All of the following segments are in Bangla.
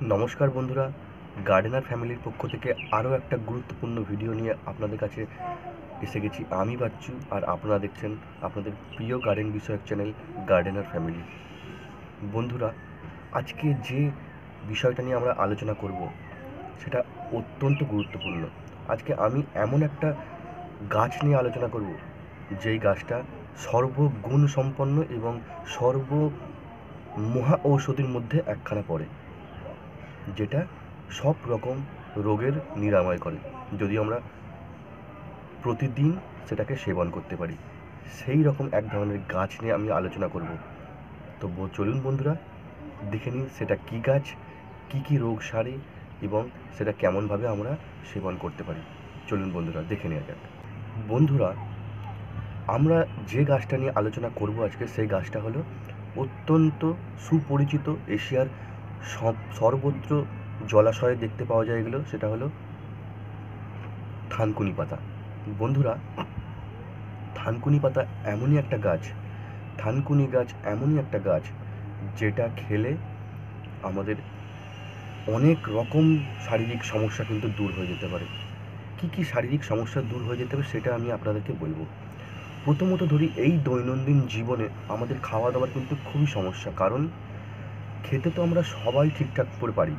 নমস্কার বন্ধুরা, গার্ডেনার ফ্যামিলির পক্ষ থেকে আরও একটা গুরুত্বপূর্ণ ভিডিও নিয়ে আপনাদের কাছে এসে গেছি। আমি বাচ্চু, আর আপনারা দেখছেন আপনাদের প্রিয় গার্ডেন বিষয়ক চ্যানেল গার্ডেনার ফ্যামিলি। বন্ধুরা, আজকে যে বিষয়টা নিয়ে আমরা আলোচনা করব সেটা অত্যন্ত গুরুত্বপূর্ণ। আজকে আমি এমন একটা গাছ নিয়ে আলোচনা করব যেই গাছটা সর্বগুণ সম্পন্ন এবং মহা ঔষধির মধ্যে একখানা পড়ে, যেটা সব রকম রোগের নিরাময় করে যদি আমরা প্রতিদিন সেটাকে সেবন করতে পারি। সেই রকম এক ধরনের গাছ নিয়ে আমি আলোচনা করব। তো চলুন বন্ধুরা, দেখে নিন সেটা কী গাছ, কী রোগ সারে এবং সেটা কেমনভাবে আমরা সেবন করতে পারি। চলুন বন্ধুরা, দেখে নেওয়া যাক। বন্ধুরা, আমরা যে গাছটা নিয়ে আলোচনা করব আজকে, সেই গাছটা হলো অত্যন্ত সুপরিচিত, এশিয়ার সর্বত্র জলাশয়ে দেখতে পাওয়া যায় এগুলো, সেটা হলো থানকুনি পাতা। বন্ধুরা, থানকুনি পাতা এমনই একটা গাছ, থানকুনি গাছ এমনই একটা গাছ যেটা খেলে আমাদের অনেক রকম শারীরিক সমস্যা কিন্তু দূর হয়ে যেতে পারে। কী শারীরিক সমস্যা দূর হয়ে যেতে পারে সেটা আমি আপনাদেরকে বলবো। প্রথমত ধরি, এই দৈনন্দিন জীবনে আমাদের খাওয়া দাওয়ার কিন্তু খুবই সমস্যা। কারণ খেতে তো আমরা সবাই ঠিকঠাক করে পারি,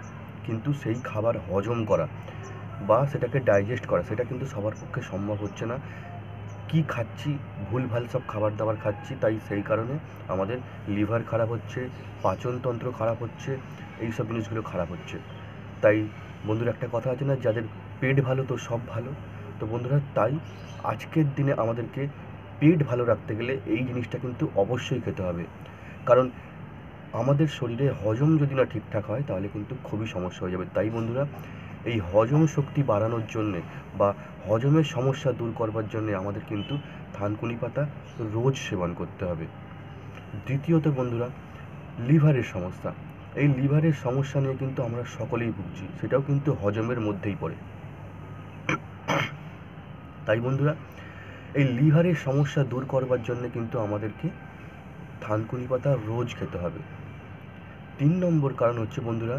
কিন্তু সেই খাবার হজম করা বা সেটাকে ডাইজেস্ট করা সেটা কিন্তু সবার পক্ষে সম্ভব হচ্ছে না। কি খাচ্ছি, ভুলভাল সব খাবার দাবার খাচ্ছি, তাই সেই কারণে আমাদের লিভার খারাপ হচ্ছে, পাচনতন্ত্র খারাপ হচ্ছে, এই সব জিনিসগুলো খারাপ হচ্ছে। তাই বন্ধুরা, একটা কথা আছে না, যাদের পেট ভালো তো সব ভালো। তো বন্ধুরা, তাই আজকের দিনে আমাদেরকে পেট ভালো রাখতে গেলে এই জিনিসটা কিন্তু অবশ্যই খেতে হবে। কারণ আমাদের শরীরে হজম যদি না ঠিকঠাক হয় তাহলে কিন্তু খুবই সমস্যা হয়ে যাবে। তাই বন্ধুরা, এই হজম শক্তি বাড়ানোর জন্যে বা হজমের সমস্যা দূর করবার জন্যে আমাদের কিন্তু থানকুনি পাতা রোজ সেবন করতে হবে। দ্বিতীয়ত বন্ধুরা, লিভারের সমস্যা। এই লিভারের সমস্যা নিয়ে কিন্তু আমরা সকলেই ভুগছি, সেটাও কিন্তু হজমের মধ্যেই পড়ে। তাই বন্ধুরা, এই লিভারের সমস্যা দূর করবার জন্য কিন্তু আমাদেরকে থানকুনি পাতা রোজ খেতে হবে। 3 নম্বর কারণ হচ্ছে বন্ধুরা,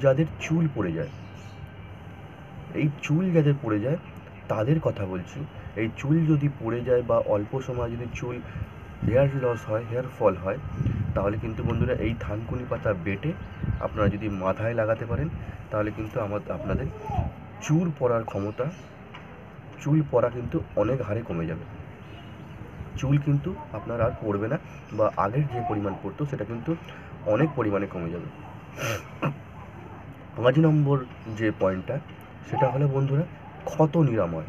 যাদের চুল পড়ে যায়। এই চুল যাদের পড়ে যায় তাদের কথা বলছি। এই চুল যদি পড়ে যায় বা অল্প সময় যদি চুল হেয়ার লস হয়, হেয়ার ফল হয়, তাহলে কিন্তু বন্ধুরা এই থানকুনি পাতা বেটে আপনারা যদি মাথায় লাগাতে পারেন তাহলে কিন্তু আপনাদের চুল পড়া কিন্তু অনেক হারে কমে যাবে। চুল কিন্তু আপনার আর পড়বে না, বা আগের যে পরিমাণ পড়তো সেটা কিন্তু অনেক পরিমাণে কমে যাবে। 5 নম্বর যে পয়েন্টটা, সেটা হলো বন্ধুরা ক্ষত নিরাময়।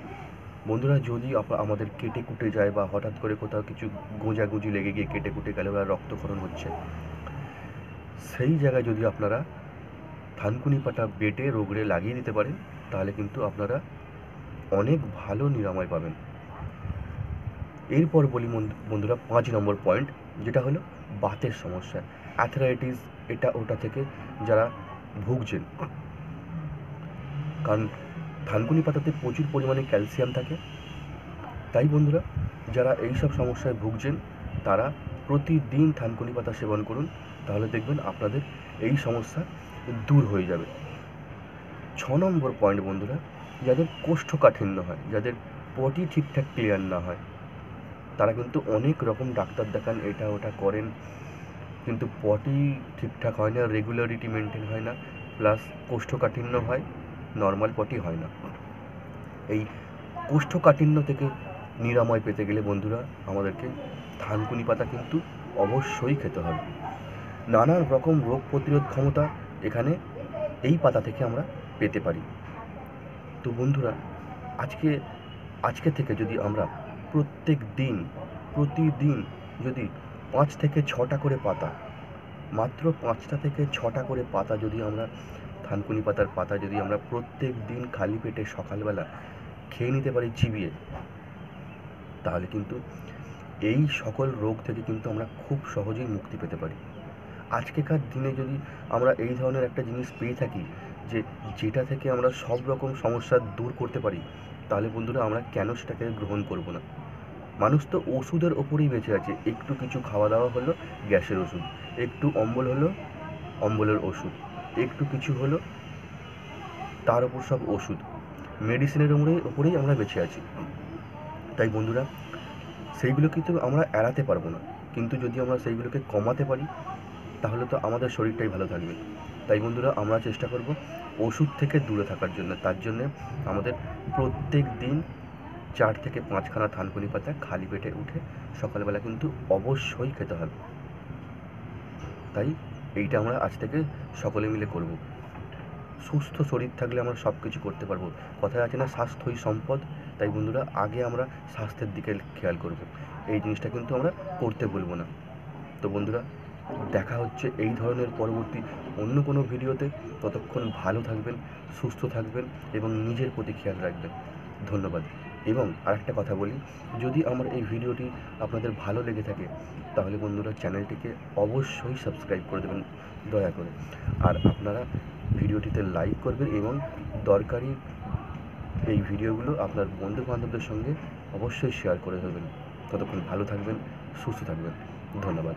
বন্ধুরা, যদি আমাদের কেটে কুটে যায় বা হঠাৎ করে কোথাও কিছু গোঁজাগুঁজি লেগে গিয়ে কেটে কুটে গেলে বা রক্তক্ষরণ হচ্ছে, সেই জায়গায় যদি আপনারা থানকুনি পাতা বেটে রোগড়ে লাগিয়ে দিতে পারেন তাহলে কিন্তু আপনারা অনেক ভালো নিরাময় পাবেন। এরপর বলি বন্ধুরা 5 নম্বর পয়েন্ট, যেটা হলো বাতের সমস্যা, অ্যাথরাইটিস, এটা ওটা থেকে যারা ভুগছেন। কারণ থানকুনি পাতাতে প্রচুর পরিমাণে ক্যালসিয়াম থাকে। তাই বন্ধুরা, যারা এই সব সমস্যায় ভুগছেন তারা প্রতিদিন থানকুনি পাতা সেবন করুন, তাহলে দেখবেন আপনাদের এই সমস্যা দূর হয়ে যাবে। 6 নম্বর পয়েন্ট বন্ধুরা, যাদের কোষ্ঠকাঠিন্য হয়, যাদের পটি ঠিকঠাক ক্লিয়ার না হয়, তারা কিন্তু অনেক রকম ডাক্তার দেখান, এটা ওটা করেন, কিন্তু পটি ঠিকঠাক হয় না, রেগুলারিটি মেনটেন হয় না, প্লাস কোষ্ঠকাঠিন্য হয়, নর্মাল পটি হয় না। এই কোষ্ঠকাঠিন্য থেকে নিরাময় পেতে গেলে বন্ধুরা আমাদেরকে থানকুনি পাতা কিন্তু অবশ্যই খেতে হবে। নানান রকম রোগ প্রতিরোধ ক্ষমতা এখানে এই পাতা থেকে আমরা পেতে পারি। তো বন্ধুরা, আজকে থেকে যদি আমরা প্রতিদিন যদি 5 থেকে 6টা করে পাতা, মাত্র 5টা থেকে 6টা করে পাতা যদি আমরা থানকুনি পাতার পাতা যদি আমরা প্রত্যেক দিন খালি পেটে সকালবেলা খেয়ে নিতে পারি চিবিয়ে, তাহলে কিন্তু এই সকল রোগ থেকে কিন্তু আমরা খুব সহজেই মুক্তি পেতে পারি। আজকেকার দিনে যদি আমরা এই ধরনের একটা জিনিস পেয়ে থাকি যেটা থেকে আমরা সব রকম সমস্যা দূর করতে পারি, তাহলে বন্ধুরা আমরা কেন সেটাকে গ্রহণ করব না? মানুষ তো ওষুধের ওপরেই বেঁচে আছে। একটু কিছু খাওয়া দাওয়া হলো, গ্যাসের ওষুধ, একটু অম্বল হলো, অম্বলের ওষুধ, একটু কিছু হলো তার ওপর সব ওষুধ, মেডিসিনের ওপরেই আমরা বেঁচে আছি। তাই বন্ধুরা, সেইগুলো কিন্তু আমরা এড়াতে পারবো না, কিন্তু যদি আমরা সেইগুলোকে কমাতে পারি তাহলে তো আমাদের শরীরটাই ভালো থাকবে। তাই বন্ধুরা, আমরা চেষ্টা করব ওষুধ থেকে দূরে থাকার জন্য। তার জন্যে আমাদের প্রত্যেক দিন 4 থেকে 5খানা থানকুনি পাতা খালি পেটে উঠে সকালবেলা কিন্তু অবশ্যই খেতে হবে। তাই এইটা আমরা আজ থেকে সকলে মিলে করব। সুস্থ শরীর থাকলে আমরা সব কিছু করতে পারবো। কথায় আছে না, স্বাস্থ্যই সম্পদ। তাই বন্ধুরা, আগে আমরা স্বাস্থ্যের দিকে খেয়াল করব, এই জিনিসটা কিন্তু আমরা করতে ভুলবো না। তো বন্ধুরা, দেখা হচ্ছে এই ধরনের পরবর্তী অন্য কোনো ভিডিওতে। ততক্ষণ ভালো থাকবেন, সুস্থ থাকবেন এবং নিজের প্রতি খেয়াল রাখবেন। ধন্যবাদ। এবং আরেকটা কথা বলি, যদি আমার এই ভিডিওটি আপনাদের ভালো লেগে থাকে তাহলে বন্ধুরা চ্যানেলটিকে অবশ্যই সাবস্ক্রাইব করে দেবেন দয়া করে। আর আপনারা ভিডিওটিতে লাইক করবেন এবং দরকারি এই ভিডিওগুলো আপনার বন্ধুবান্ধবদের সঙ্গে অবশ্যই শেয়ার করে দেবেন। ততক্ষণ ভালো থাকবেন, সুস্থ থাকবেন। ধন্যবাদ।